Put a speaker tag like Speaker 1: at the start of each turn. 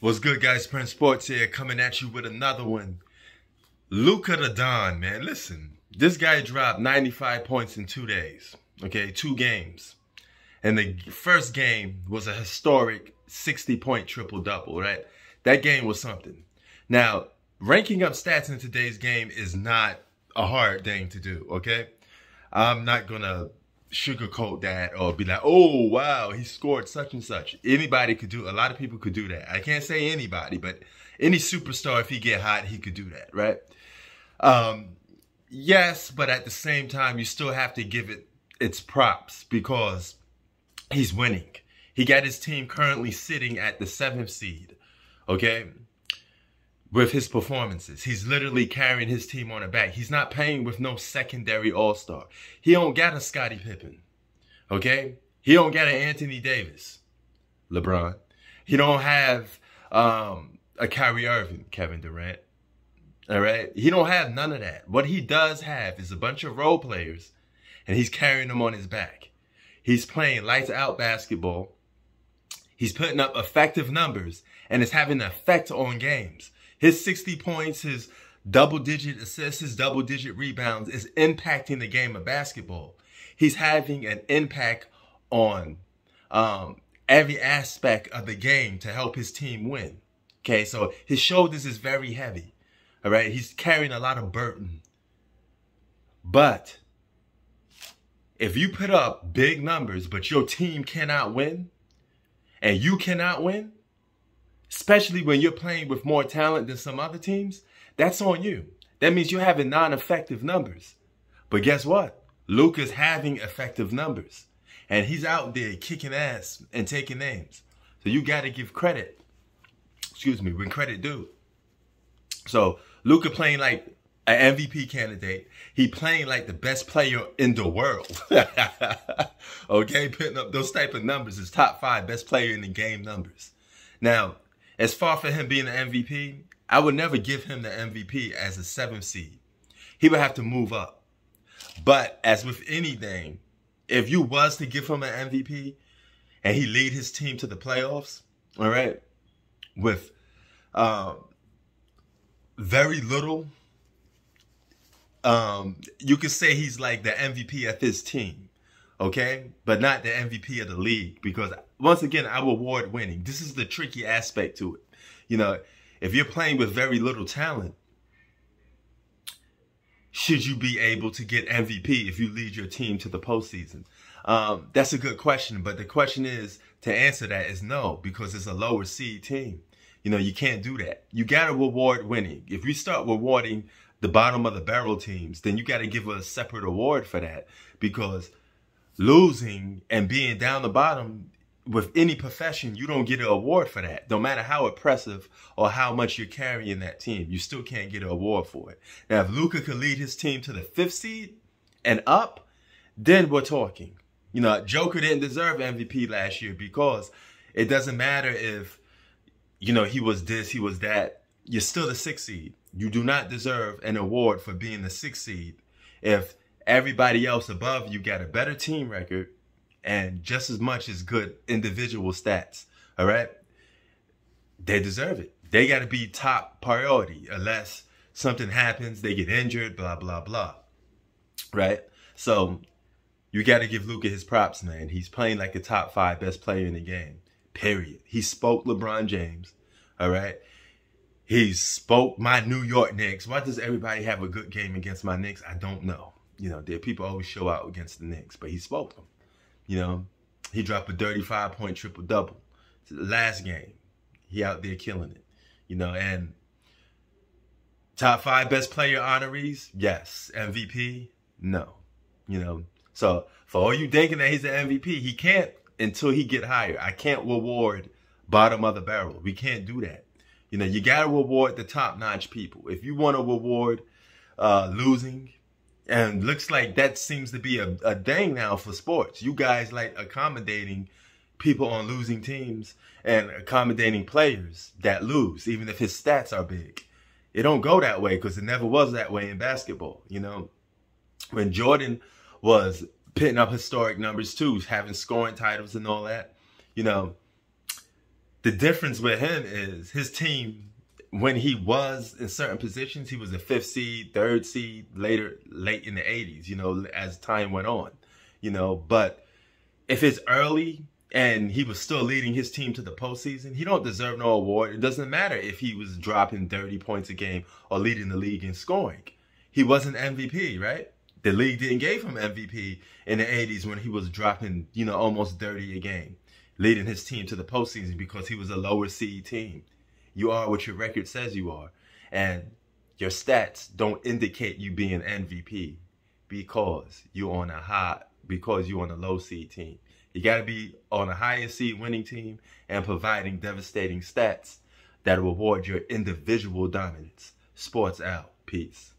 Speaker 1: What's good, guys? Prince Sports here, coming at you with another one. Luka the Don, man. Listen, this guy dropped 95 points in 2 days. Okay, 2 games. And the first game was a historic 60-point triple-double, right? That game was something. Now, ranking up stats in today's game is not a hard thing to do, okay? I'm not going to sugarcoat that or be like, oh, wow, he scored such and such. Anybody could do, a lot of people could do that. I can't say anybody, but any superstar, if he get hot, he could do that, right? Yes, but at the same time, you still have to give it its props because he's winning. He got his team currently sitting at the 7th seed, okay? With his performances. He's literally carrying his team on the back. He's not playing with no secondary all-star. He don't got a Scottie Pippen, okay? He don't got an Anthony Davis, LeBron. He don't have a Kyrie Irving, Kevin Durant, all right? He don't have none of that. What he does have is a bunch of role players, and he's carrying them on his back. He's playing lights-out basketball. He's putting up effective numbers, and it's having an effect on games. His 60 points, his double-digit assists, his double-digit rebounds is impacting the game of basketball. He's having an impact on every aspect of the game to help his team win. Okay, so his shoulders is very heavy. All right, he's carrying a lot of burden. But if you put up big numbers, but your team cannot win, and you cannot win, especially when you're playing with more talent than some other teams, that's on you. That means you're having non-effective numbers. But guess what? Luka's having effective numbers. And he's out there kicking ass and taking names. So you got to give credit, when credit due. So Luka playing like an MVP candidate. He playing like the best player in the world. Okay, putting up those type of numbers is top 5 best player in the game numbers. Now, as far for him being an MVP, I would never give him the MVP as a 7th seed. He would have to move up. But as with anything, if you was to give him an MVP and he lead his team to the playoffs, all right, with very little, you could say he's like the MVP of his team, okay? But not the MVP of the league because, once again, I reward winning. This is the tricky aspect to it. You know, if you're playing with very little talent, should you be able to get MVP if you lead your team to the postseason? That's a good question, but the question is, to answer that is no, because it's a lower seed team. You know, you can't do that. You got to reward winning. If you start rewarding the bottom of the barrel teams, then you got to give a separate award for that, because losing and being down the bottom with any profession, you don't get an award for that. No matter how impressive or how much you're carrying that team, you still can't get an award for it. Now, if Luka could lead his team to the 5th seed and up, then we're talking. You know, Joker didn't deserve MVP last year because it doesn't matter if, you know, he was this, he was that. You're still the 6th seed. You do not deserve an award for being the 6th seed if everybody else above you got a better team record and just as much as good individual stats, all right? They deserve it. They got to be top priority unless something happens, they get injured, blah, blah, blah, right? So you got to give Luka his props, man. He's playing like the top 5 best player in the game, period. He spoke LeBron James, all right? He spoke my New York Knicks. Why does everybody have a good game against my Knicks? I don't know. You know, there people always show out against the Knicks, but he spoke them. You know, he dropped a 35-point triple-double. The last game, he out there killing it. You know, and top 5 best player honorees, yes. MVP, no. You know, so for all you thinking that he's an MVP, he can't until he get higher. I can't reward bottom of the barrel. We can't do that. You know, you got to reward the top-notch people. If you want to reward losing, and looks like that seems to be a thing now for sports. You guys like accommodating people on losing teams and accommodating players that lose, even if his stats are big. It don't go that way because it never was that way in basketball. You know, when Jordan was putting up historic numbers too, having scoring titles and all that, you know, The difference with him is his team, when he was in certain positions, he was a 5th seed, 3rd seed, late in the 80s, you know, as time went on, you know. But if it's early and he was still leading his team to the postseason, he don't deserve no award. It doesn't matter if he was dropping 30 points a game or leading the league in scoring. He wasn't MVP, right? The league didn't give him MVP in the 80s when he was dropping, you know, almost 30 a game, leading his team to the postseason because he was a lower seed team. You are what your record says you are. And your stats don't indicate you being MVP because you're on a low seed team. You got to be on a higher seed winning team and providing devastating stats that reward your individual dominance. Sports out. Peace.